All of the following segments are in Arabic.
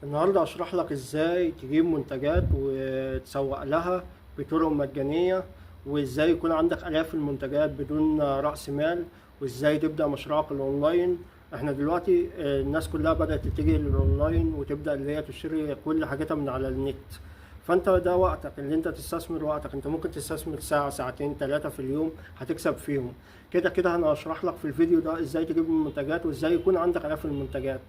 النهاردة هشرح لك ازاي تجيب منتجات وتسوق لها بطرق مجانية، وازاي يكون عندك آلاف المنتجات بدون رأس مال، وازاي تبدأ مشروعك الأونلاين. احنا دلوقتي الناس كلها بدأت تتجه للأونلاين وتبدأ اللي هي تشتري كل حاجتها من على النت. فانت ده وقتك اللي انت تستثمر وقتك، انت ممكن تستثمر ساعة ساعتين ثلاثة في اليوم هتكسب فيهم. كده كده انا هشرح لك في الفيديو ده ازاي تجيب المنتجات وازاي يكون عندك آلاف المنتجات،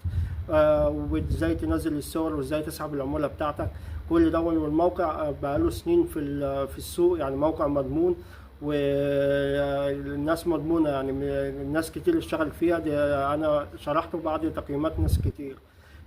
وازاي تنزل الصور وازاي تسحب العمولة بتاعتك. كل ده والموقع بقاله سنين في السوق، يعني موقع مضمون والناس مضمونة، يعني الناس كتير اشتغل فيها دي. انا شرحته بعد تقييمات ناس كتير.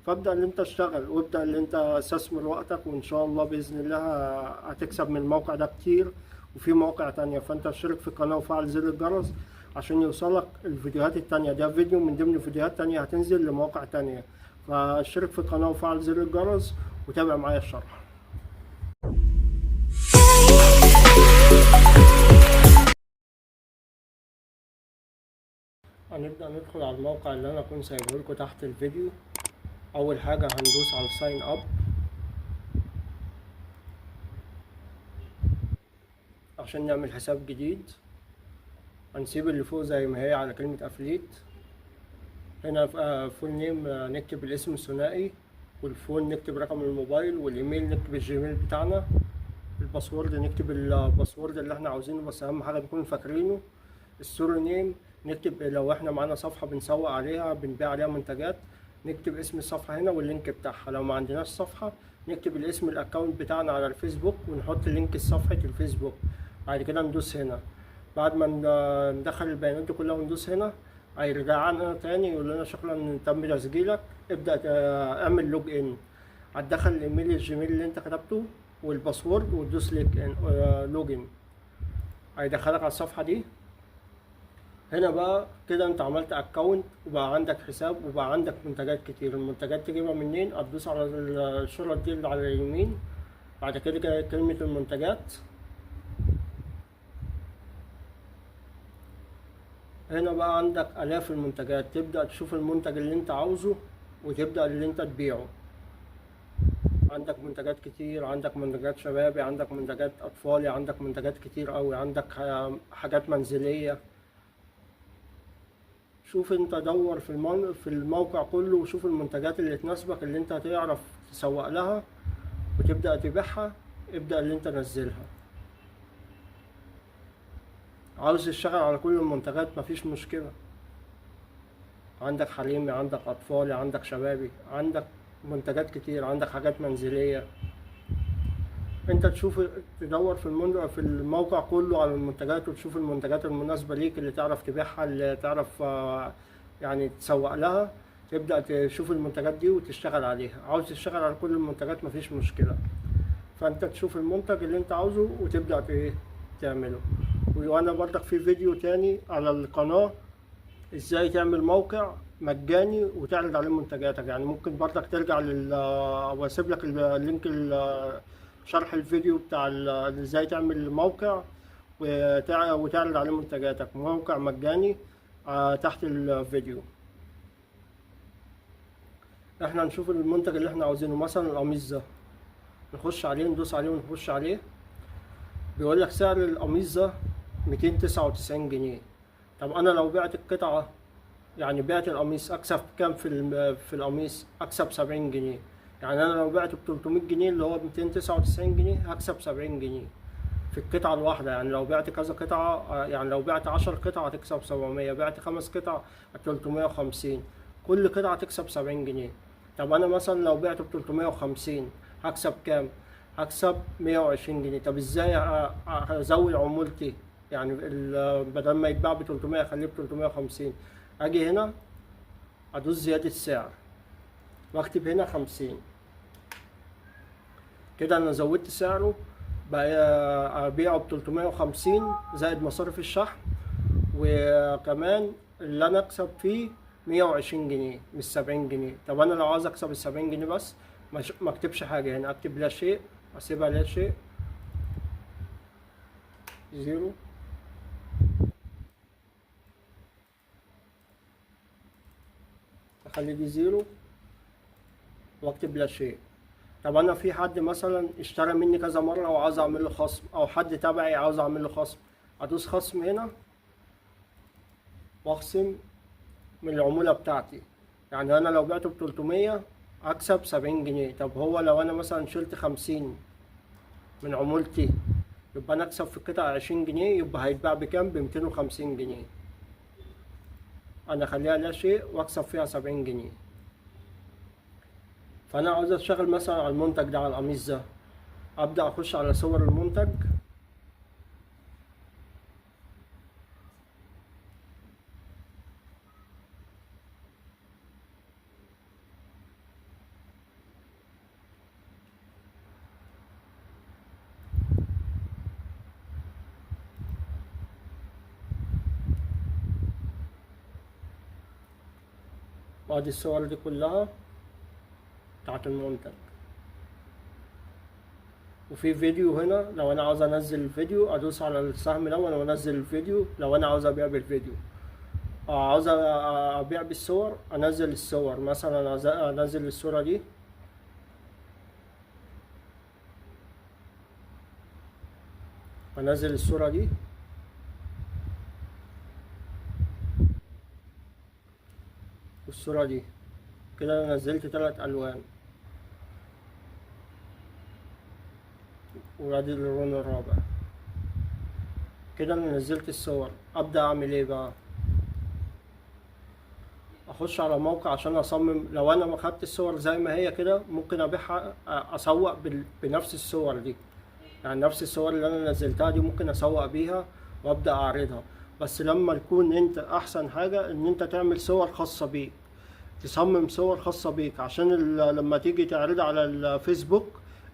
فابدأ اللي انت اشتغل وابدأ اللي انت استثمر وقتك، وان شاء الله بإذن الله هتكسب من الموقع ده كتير. وفي مواقع تانية، فانت اشترك في القناة وفعل زر الجرس عشان يوصلك الفيديوهات التانية. ده فيديو من ضمن فيديوهات تانية هتنزل لمواقع تانية، فاشترك في القناة وفعل زر الجرس وتابع معايا الشرح. هنبدأ ندخل على الموقع اللي انا كنت سايبه لكم تحت الفيديو. اول حاجة هندوس على الساين اب عشان نعمل حساب جديد. هنسيب اللي فوق زي ما هي على كلمة افليت. هنا في فول نيم نكتب الاسم الثنائي، والفون نكتب رقم الموبايل، والايميل نكتب الجيميل بتاعنا. الباسورد نكتب الباسورد اللي احنا عاوزينه، بس اهم حاجة نكون فاكرينه. السوري نيم نكتب لو احنا معانا صفحة بنسوق عليها بنبيع عليها منتجات، نكتب اسم الصفحة هنا واللينك بتاعها. لو ما عندناش صفحة نكتب الاسم الاكونت بتاعنا على الفيسبوك ونحط لينك صفحة الفيسبوك. بعد كده ندوس هنا. بعد ما ندخل البيانات دي كلها وندوس هنا، هيرجعنا تاني يقول لنا شكرا تم تسجيلك، ابدأ اعمل لوج ان. هتدخل الايميل الجيميل اللي انت كتبته والباسورد وتدوس لوجن، هيدخلك على الصفحة دي. هنا بقى كده انت عملت اكونت وبقى عندك حساب وبقى عندك منتجات كتير. المنتجات تجيبها منين؟ هتدوس على الشرط دي اللي على اليمين، بعد كده كلمة المنتجات. هنا بقى عندك آلاف المنتجات، تبدأ تشوف المنتج اللي انت عاوزه وتبدأ اللي انت تبيعه. عندك منتجات كتير، عندك منتجات شبابي، عندك منتجات أطفالي، عندك منتجات كتير أوي، عندك حاجات منزلية. شوف انت دور في الموقع كله وشوف المنتجات اللي تناسبك اللي انت هتعرف تسوق لها وتبدأ تبيعها. ابدأ اللي انت نزلها. عاوز تشتغل على كل المنتجات مفيش مشكلة، عندك حريمي، عندك أطفالي، عندك شبابي، عندك منتجات كتير، عندك حاجات منزلية. انت تشوف تدور في الموقع كله على المنتجات وتشوف المنتجات المناسبة ليك اللي تعرف تبيعها، اللي تعرف يعني تسوق لها. تبدأ تشوف المنتجات دي وتشتغل عليها. عاوز تشتغل على كل المنتجات مفيش مشكلة، فانت تشوف المنتج اللي انت عاوزه وتبدأ تعمله. وانا برضك في فيديو تاني على القناة ازاي تعمل موقع مجاني وتعرض عليه منتجاتك. يعني ممكن برضك ترجع واسيب لك اللينك شرح الفيديو بتاع ازاي تعمل موقع وتعرض عليه منتجاتك، موقع مجاني تحت الفيديو. احنا نشوف المنتج اللي احنا عاوزينه، مثلا القميص ده نخش عليه ندوس عليه ونخش عليه. بيقول لك سعر القميص ده 299 جنيه. طب انا لو بعت القطعة، يعني بعت القميص اكسب كام في القميص؟ اكسب 70 جنيه. يعني انا لو بعته ب 300 جنيه اللي هو 299 جنيه هكسب 70 جنيه في القطعة الواحدة. يعني لو بعت كذا قطعة، يعني لو بعت 10 قطع هتكسب 700، بعت 5 قطع 350، كل قطعة تكسب 70 جنيه. طب أنا مثلا لو بعته ب 350 هكسب كام؟ هكسب 120 جنيه. طب ازاي هزود عمولتي؟ يعني بدل ما يتباع ب 300 اخليه ب 350. اجي هنا ادوس زيادة سعر واكتب هنا 50. كده انا زودت سعره، بقى ابيعه ب 350 زائد مصاريف الشحن، وكمان اللي انا اكسب فيه 120 جنيه مش 70 جنيه. طب انا لو عاوز اكسب ال 70 جنيه بس، ما اكتبش حاجة هنا، اكتب لا شيء، اسيبها لا شيء، زيرو. اخلي دي زيرو. واكتب لا شيء. طب انا في حد مثلا اشترى مني كذا مرة وعاوز اعمل له خصم، او حد تبعي عاوز اعمل له خصم، ادوس خصم هنا واخصم من العمولة بتاعتي. يعني انا لو بعته ب300 اكسب 70 جنيه. طب هو لو انا مثلا شلت 50 من عمولتي، يبقى انا اكسب في القطعة 20 جنيه، يبقى هيتباع بكام؟ ب250 جنيه. انا اخليها لا شيء واكسب فيها 70 جنيه. فانا عاوز اشتغل مثلا على المنتج ده، على القميص ده، ابدا اخش على صور المنتج. وادي الصور دي كلها بتاعت المنتج. وفي فيديو هنا، لو انا عاوز انزل الفيديو ادوس على السهم ده وانا انزل الفيديو. لو انا عاوز ابيع بالفيديو، عاوز ابيع بالصور، انزل الصور. مثلا انزل الصورة دي، انزل الصورة دي والصورة دي. كده انا نزلت 3 الوان، وادي اللون الرابع. كده انا نزلت الصور. ابدا اعمل ايه بقى؟ اخش على موقع عشان اصمم. لو انا ما خدت الصور زي ما هي كده، ممكن ابيعها، اسوق بنفس الصور دي. يعني نفس الصور اللي انا نزلتها دي ممكن اسوق بيها وابدا اعرضها. بس لما يكون انت، احسن حاجة ان انت تعمل صور خاصة بيك، تصمم صور خاصة بيك، عشان لما تيجي تعرضها على الفيسبوك،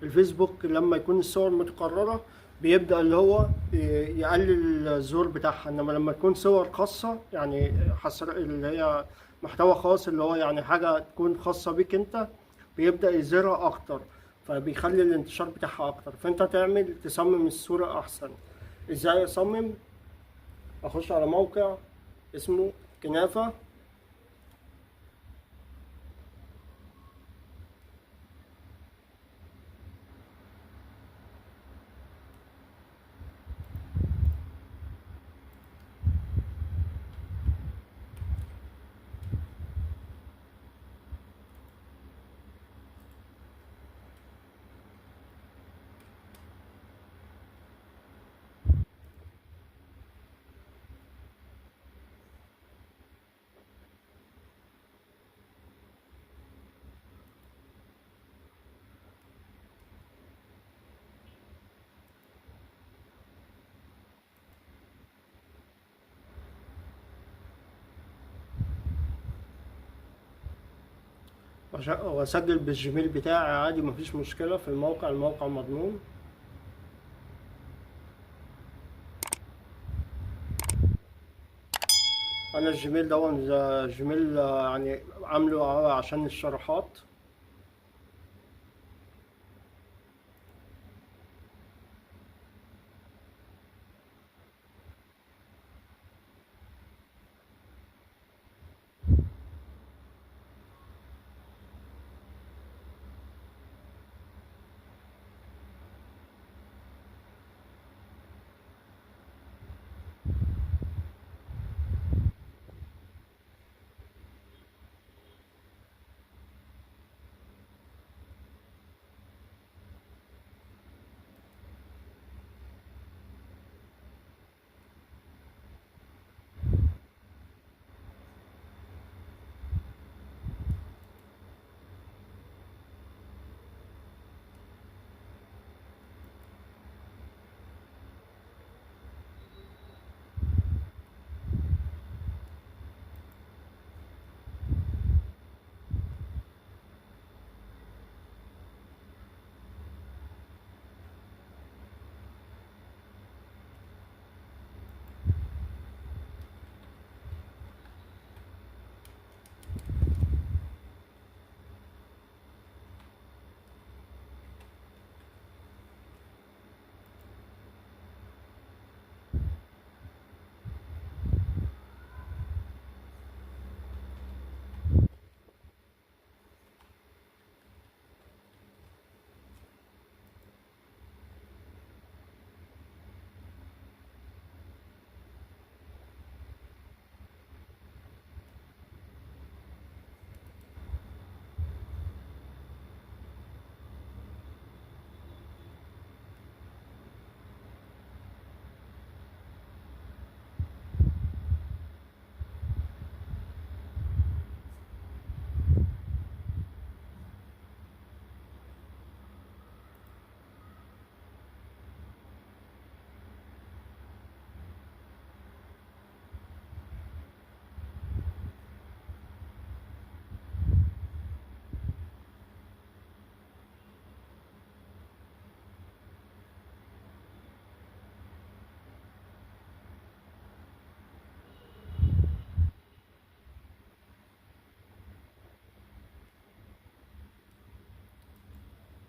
الفيسبوك لما يكون الصور متكررة بيبدأ اللي هو يقلل الزور بتاعها. انما لما تكون صور خاصة، يعني حصر اللي هي محتوى خاص، اللي هو يعني حاجة تكون خاصة بيك انت، بيبدأ يظهرها اكتر، فبيخلي الانتشار بتاعها اكتر. فانت تصمم الصورة احسن. ازاي اصمم؟ اخش على موقع اسمه كنافة. واسجل بالجيميل بتاعي عادي، مفيش مشكلة في الموقع. الموقع مضمون. انا الجيميل ده جيميل يعني عامله عشان الشروحات.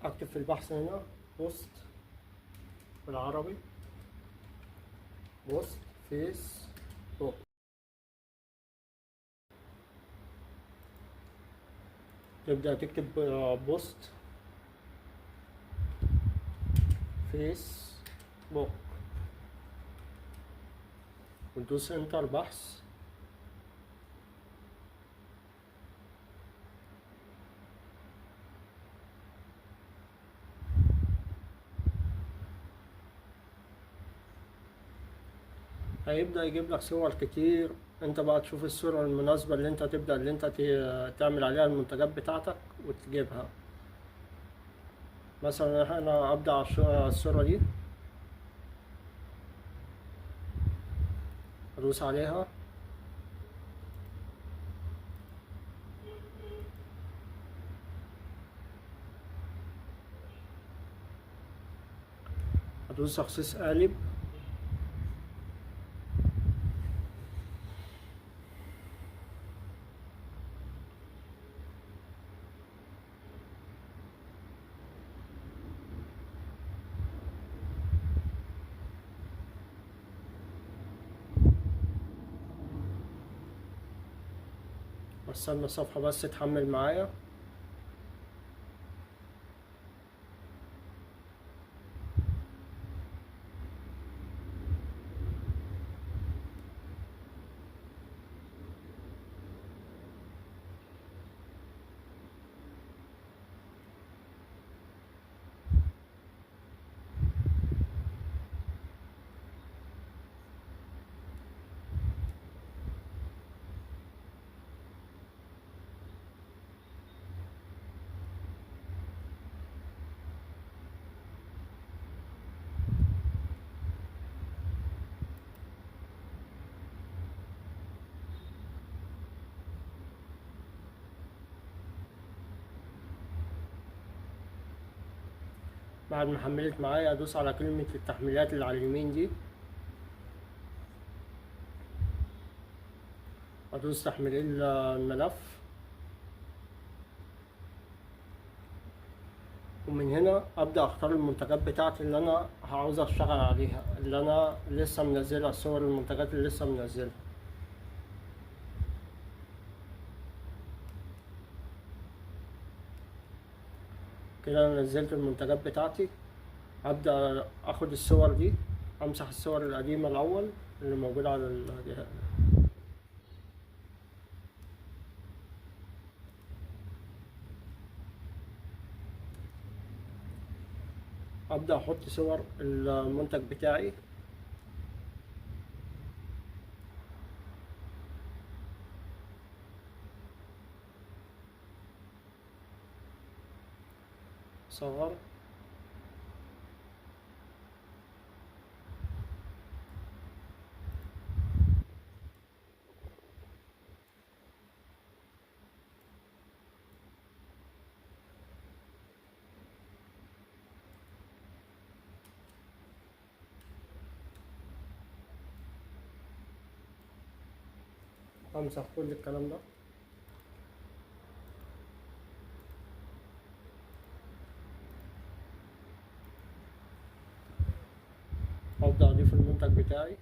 اكتب في البحث هنا بوست بالعربي، بوست فيسبوك. تبدأ تكتب بوست فيسبوك وتدوس انتر بحث. هيبدأ يجيب لك صور كتير، انت بقى تشوف الصورة المناسبة اللي انت تبدأ اللي انت تعمل عليها المنتجات بتاعتك وتجيبها. مثلا انا ابدأ على الصورة دي، ادوس عليها، ادوس تخصيص قالب، واستنى الصفحة بس تحمل معايا. بعد ما حملت معايا ادوس على كلمة التحميلات اللي على اليمين دي، ادوس تحميل الملف، ومن هنا ابدأ اختار المنتجات بتاعتي اللي انا عاوز اشتغل عليها، اللي انا لسه منزلها، صور المنتجات اللي لسه منزلها. كده انا نزلت المنتجات بتاعتي، ابدأ اخد الصور دي، امسح الصور القديمة الاول اللي موجودة على الجهاز، ابدأ احط صور المنتج بتاعي. صور، امسح كل الكلام ده. ابدأ اضيف المنتج بتاعي،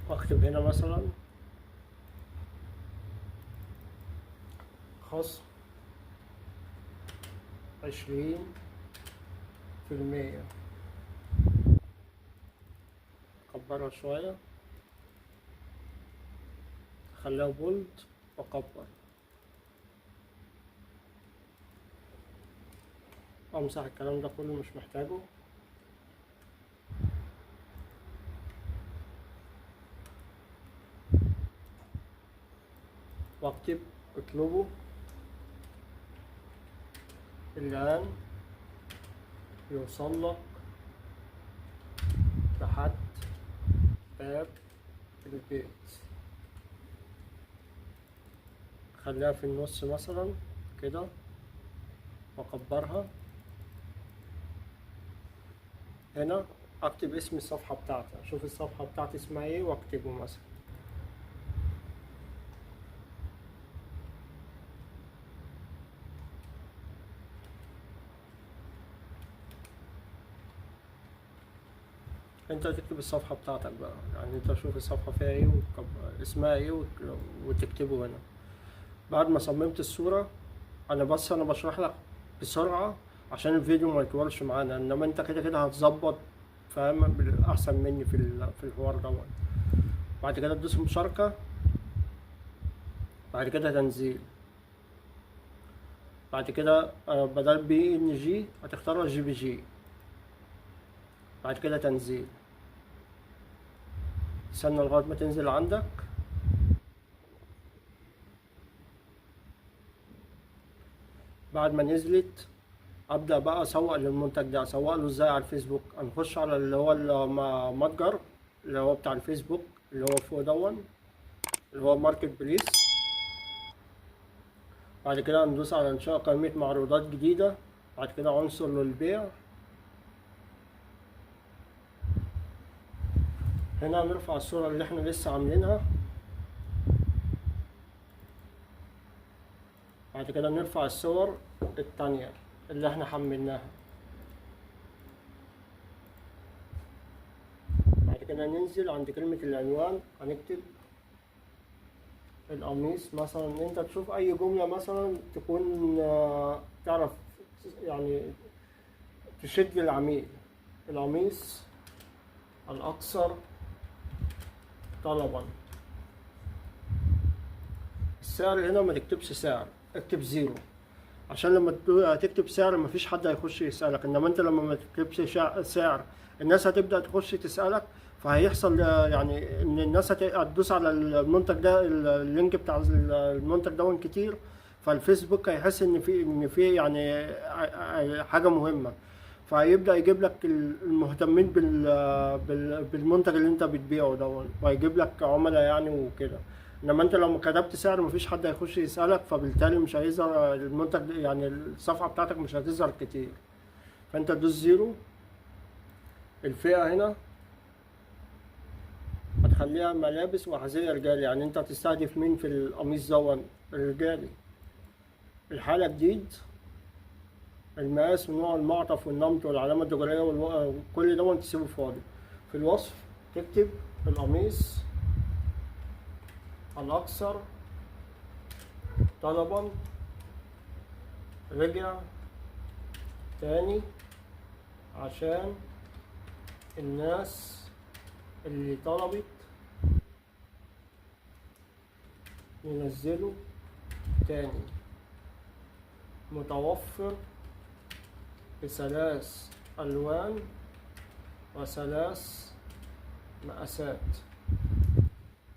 واكتب هنا مثلا خصم 20%. كبرها شوية، خليها بولد وأكبر، أمسح الكلام ده كله مش محتاجه. واكتب اطلبوا الآن يوصل لك لحد باب البيت. خليها في النص مثلا كده واكبرها. هنا اكتب اسم الصفحة بتاعتي، اشوف الصفحة بتاعتي اسمها ايه واكتبه مثلا. انت تكتب الصفحة بتاعتك بقى، يعني انت شوف الصفحة فيها ايه اسمها ايه وتكتبه هنا. بعد ما صممت الصورة، انا بشرح لك بسرعة عشان الفيديو ما يطولش معانا، انما انت كده كده هتظبط فاهم احسن مني في الحوار دوت. بعد كده تدوس مشاركة، بعد كده تنزيل، بعد كده بدل PNG هتختار JPG، بعد كده تنزيل. استنى لغاية ما تنزل عندك. بعد ما نزلت ابدا بقى اسوق للمنتج ده. اسوق له ازاي؟ على الفيسبوك. هنخش على اللي هو المتجر اللي هو بتاع الفيسبوك اللي هو فوق دون، اللي هو ماركت بليس. بعد كده هندوس على انشاء قائمة معروضات جديدة، بعد كده عنصر للبيع. هنا هنرفع الصورة اللي احنا لسه عاملينها، بعد كده نرفع الصور التانية اللي احنا حملناها. بعد كده ننزل عند كلمة العنوان، هنكتب القميص مثلا. انت تشوف اي جملة مثلا تكون تعرف يعني تشد العميل. القميص الأكثر طلبا. السعر هنا ما تكتبش سعر، اكتب زيرو، عشان لما تكتب سعر مفيش حد هيخش يسألك. انما انت لما ما تكتبش سعر الناس هتبدأ تخش تسألك، فهيحصل يعني ان الناس هتدوس على المنتج ده، اللينك بتاع المنتج ده كتير، فالفيسبوك هيحس ان في يعني حاجة مهمة، فهيبدأ يجيب لك المهتمين بالمنتج اللي انت بتبيعه ده، وهيجيب لك عملاء يعني وكده. انما انت لو كتبت سعر مفيش حد هيخش يسألك، فبالتالي مش هيظهر المنتج يعني الصفحة بتاعتك مش هتظهر كتير. فانت تدوس زيرو. الفئة هنا هتخليها ملابس وأحذية رجالي، يعني انت هتستهدف مين في القميص ده؟ الرجالي. الحالة جديد، المقاس ونوع المعطف والنمط والعلامة التجارية وكل ده تسيبه فاضي. في الوصف تكتب القميص الأكثر طلبا رجع تاني عشان الناس اللي طلبت ينزلوا تاني، متوفر بثلاث ألوان وثلاث مقاسات.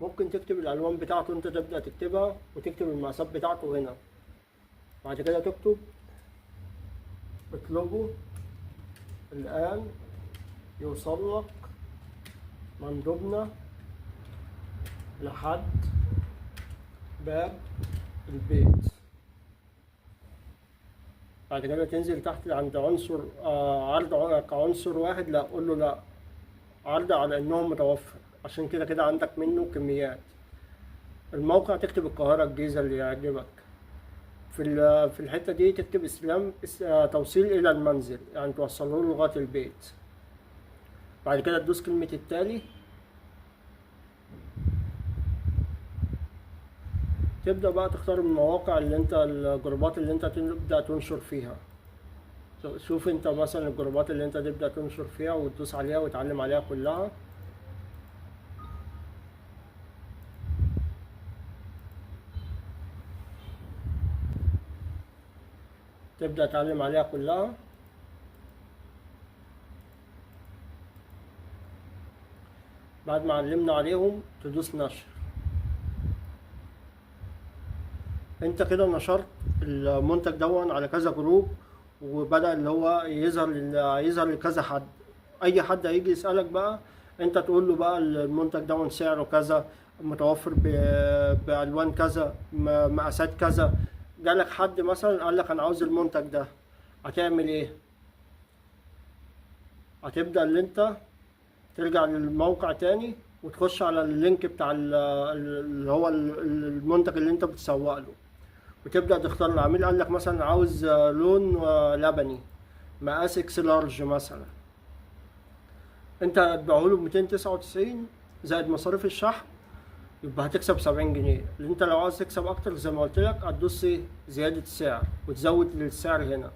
ممكن تكتب الألوان بتاعته، انت تبدأ تكتبها وتكتب المقاسات بتاعته هنا. بعد كده تكتب اطلبوا الآن يوصل لك مندوبنا لحد باب البيت. بعد كده تنزل تحت عند عنصر عرض كعنصر واحد، لا قول له لا، عرض على انه متوفر، عشان كده كده عندك منه كميات. الموقع تكتب القاهرة الجيزة اللي يعجبك. في الحتة دي تكتب توصيل إلى المنزل، يعني توصله له لغاية البيت. بعد كده تدوس كلمة التالي، تبدأ بقى تختار المواقع اللي انت الجروبات اللي انت تبدأ تنشر فيها. شوف انت مثلا الجروبات اللي انت تبدأ تنشر فيها وتدوس عليها وتعلم عليها كلها. تبدأ تعلم عليها كلها. بعد ما علمنا عليهم تدوس نشر. انت كده نشرت المنتج دون على كذا جروب، وبدأ اللي هو يظهر لكذا حد. اي حد هيجي يسألك بقى انت تقول له بقى المنتج دون سعره كذا، متوفر بألوان كذا، مقاسات كذا. جالك حد مثلا قال لك انا عاوز المنتج ده، هتعمل ايه؟ هتبدأ اللي انت ترجع للموقع تاني وتخش على اللينك بتاع اللي هو المنتج اللي انت بتسوق له، وتبدأ تختار. العميل قال لك مثلا عاوز لون لبني، مقاس اكس لارج مثلا، انت هتبيعه له ب 299 زائد مصاريف الشحن، يبقى هتكسب 70 جنيه. اللي انت لو عاوز تكسب اكتر زي ما قلت لك هتدوس زيادة السعر وتزود السعر هنا.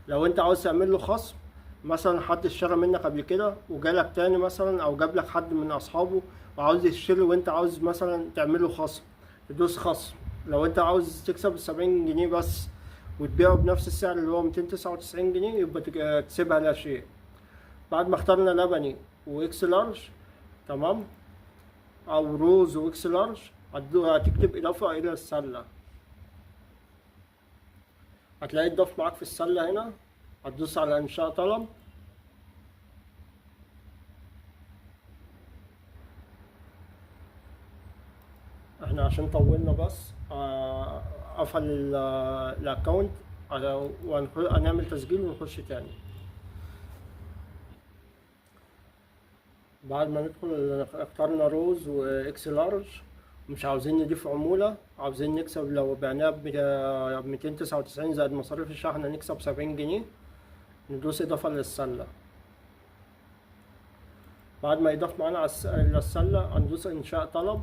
لو انت عاوز تعمل له خصم، مثلا حد اشترى منك قبل كده وجالك تاني مثلا، او جاب لك حد من اصحابه وعاوز يشتري وانت عاوز مثلا تعمل له خصم، تدوس خصم. لو انت عاوز تكسب 70 جنيه بس وتبيعه بنفس السعر اللي هو 299 جنيه، يبقى تكسبها لا شيء. بعد ما اخترنا لبني واكس لارج، تمام، او روز واكس لارج، هتكتب اضافة الى السلة. هتلاقي اتضاف معاك في السلة هنا، هتدوس على انشاء طلب. احنا عشان طولنا بس قفل الاكونت، وهنعمل تسجيل ونخش تاني. بعد ما ندخل اخترنا روز واكس لارج، مش عاوزين نضيف عمولة، عاوزين نكسب. لو بعناها ب 299 زائد مصاريف الشحن نكسب 70 جنيه، ندوس اضافة للسلة. بعد ما يضاف معانا للسلة هندوس انشاء طلب.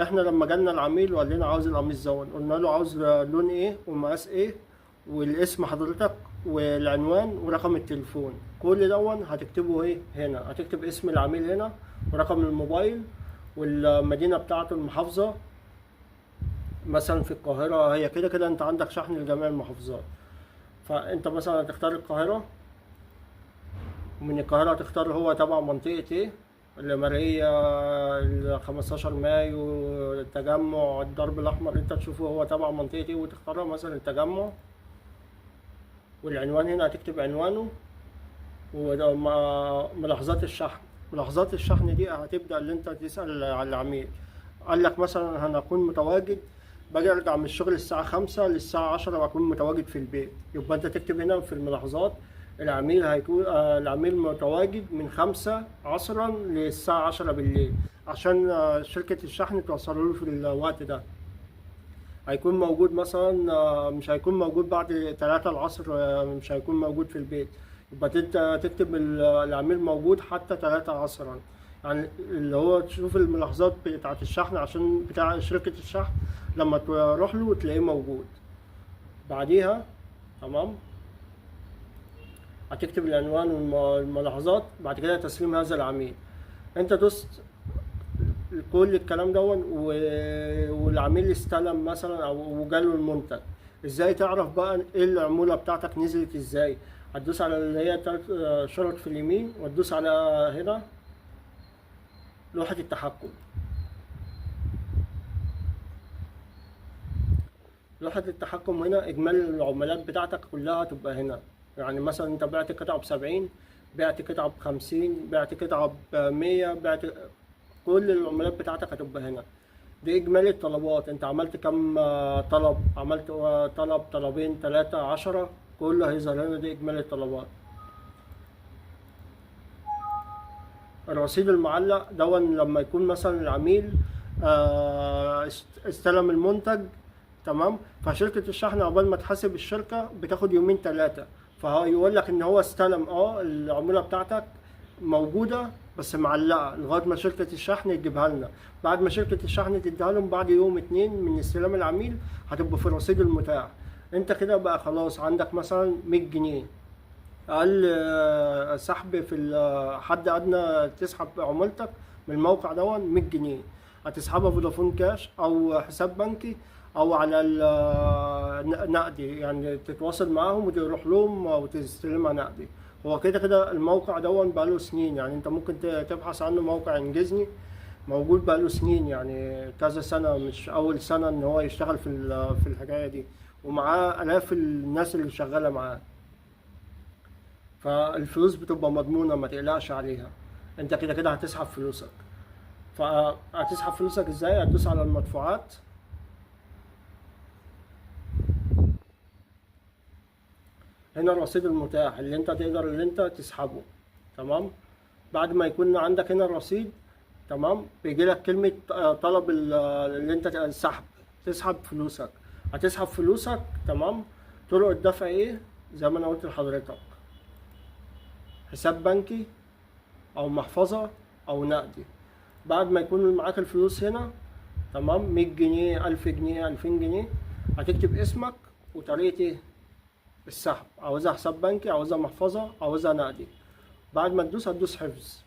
احنا لما جالنا العميل وقال لنا عاوز القميص دون، قلنا له عاوز لون ايه ومقاس ايه والاسم حضرتك والعنوان ورقم التليفون. كل دون هتكتبه ايه هنا، هتكتب اسم العميل هنا ورقم الموبايل والمدينة بتاعته، المحافظة. مثلا في القاهرة، هي كده كده انت عندك شحن لجميع المحافظات، فانت مثلا هتختار القاهرة، ومن القاهرة هتختار هو تبع منطقة ايه، المارية، 15 مايو، التجمع، الدرب الأحمر. انت تشوفه هو تبع منطقة ايه وتختارها، مثلا التجمع. والعنوان هنا هتكتب عنوانه وملاحظات الشحن. ملاحظات الشحن دي هتبدأ اللي انت تسأل على العميل. قال لك مثلا هنكون متواجد، باجي ارجع من الشغل الساعة 5 للساعة 10 واكون متواجد في البيت، يبقى انت تكتب هنا في الملاحظات العميل هيكون العميل متواجد من 5 عصرا للساعة 10 بالليل، عشان شركة الشحن توصله له في الوقت ده. هيكون موجود مثلا، مش هيكون موجود بعد 3 العصر، مش هيكون موجود في البيت، يبقى انت تكتب العميل موجود حتى 3 عصرا. يعني اللي هو تشوف الملاحظات بتاعة الشحن، عشان بتاع شركة الشحن لما تروح له تلاقيه موجود. بعديها تمام هتكتب العنوان والملاحظات. بعد كده تسليم هذا العميل، انت دوست كل الكلام دون والعميل استلم مثلا او جاله المنتج. ازاي تعرف بقى ايه العمولة بتاعتك نزلت ازاي؟ هتدوس على اللي هي 3 شرط في اليمين، وتدوس على هنا لوحة التحكم. لوحة التحكم هنا إجمالي العملات بتاعتك كلها تبقى هنا. يعني مثلا أنت بعت قطعة ب70، بعت قطعة ب50، بعت قطعة ب100، بعت، كل العملات بتاعتك هتبقى هنا. دي إجمالي الطلبات، أنت عملت كم طلب، عملت طلب، طلبين، 3، 10، كله هيظهر هنا. دي إجمالي الطلبات. الرصيد المعلق دون لما يكون مثلا العميل استلم المنتج، تمام، فشركة الشحن عقبال ما تحاسب الشركة بتاخد يومين 3، فيقول لك ان هو استلم العمولة بتاعتك موجودة بس معلقة لغاية ما شركة الشحن تجيبها لنا. بعد ما شركة الشحن تديها لهم بعد يوم 2 من استلام العميل هتبقى في الرصيد المتاح. انت كده بقى خلاص عندك مثلا 100 جنيه. اقل سحب في حد ادنى تسحب عمولتك من الموقع دون 100 جنيه. هتسحبها فودافون كاش او حساب بنكي او على نقدي، يعني تتواصل معاهم وتروح لهم وتستلمها نقدي. هو كده كده الموقع دون بقاله سنين، يعني انت ممكن تبحث عنه، موقع انجزني موجود بقاله سنين، يعني كذا سنة، مش أول سنة إن هو يشتغل في الحكاية دي، ومعاه آلاف الناس اللي شغالة معاه. فالفلوس بتبقى مضمونة، ما تقلقش عليها. انت كده كده هتسحب فلوسك. فهتسحب فلوسك ازاي؟ هتدوس على المدفوعات. هنا الرصيد المتاح اللي انت تقدر اللي انت تسحبه. تمام. بعد ما يكون عندك هنا الرصيد، تمام، بيجي لك كلمة طلب اللي انت السحب، تسحب فلوسك. هتسحب فلوسك. تمام. طرق الدفع ايه؟ زي ما انا قلت لحضرتك، حساب بنكي او محفظة او نقدي. بعد ما يكون معاك الفلوس هنا، تمام، 100 جنيه 1000 جنيه 2000 جنيه، هتكتب اسمك وطريقة ايه السحب، عاوزها حساب بنكي، عاوزها محفظة، عاوزها نقدي. بعد ما تدوس هتدوس حفظ.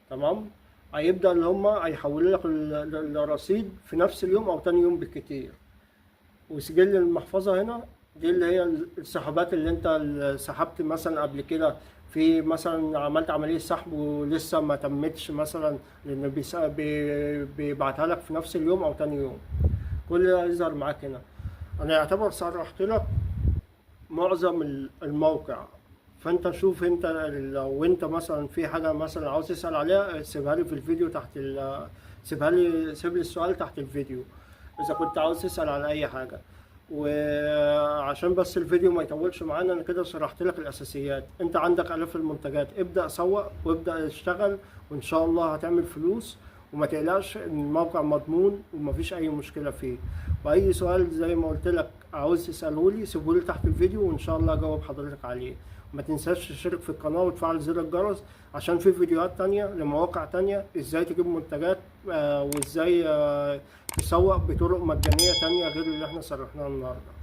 تمام. هيبدأ اللي هما هيحولوا لك الرصيد في نفس اليوم او تاني يوم بالكتير. وسجل المحفظة هنا دي اللي هي السحوبات اللي انت سحبت مثلا قبل كده، في مثلا عملت عملية سحب ولسه ما تمتش مثلا، لأن بيبعتها لك في نفس اليوم أو تاني يوم. كل ده يظهر معاك هنا. أنا يعتبر شرحت لك معظم الموقع. فأنت شوف، أنت لو أنت مثلا في حاجة مثلا عاوز تسأل عليها، سيبها لي في الفيديو تحت سيب لي السؤال تحت الفيديو إذا كنت عاوز تسأل على أي حاجة. وعشان بس الفيديو ما يطولش معانا، انا كده شرحت لك الاساسيات. انت عندك الاف المنتجات، ابدا سوق وابدا اشتغل، وان شاء الله هتعمل فلوس. وما تقلقش ان الموقع مضمون ومفيش اي مشكله فيه. واي سؤال زي ما قلت لك عاوز تساله لي، سيبه لي تحت الفيديو وان شاء الله اجاوب حضرتك عليه. ما تنساش تشترك في القناه وتفعل زر الجرس عشان في فيديوهات تانية لمواقع تانية ازاي تجيب منتجات، وازاي تسوق بطرق مجانيه تانية غير اللي احنا شرحناها النهارده.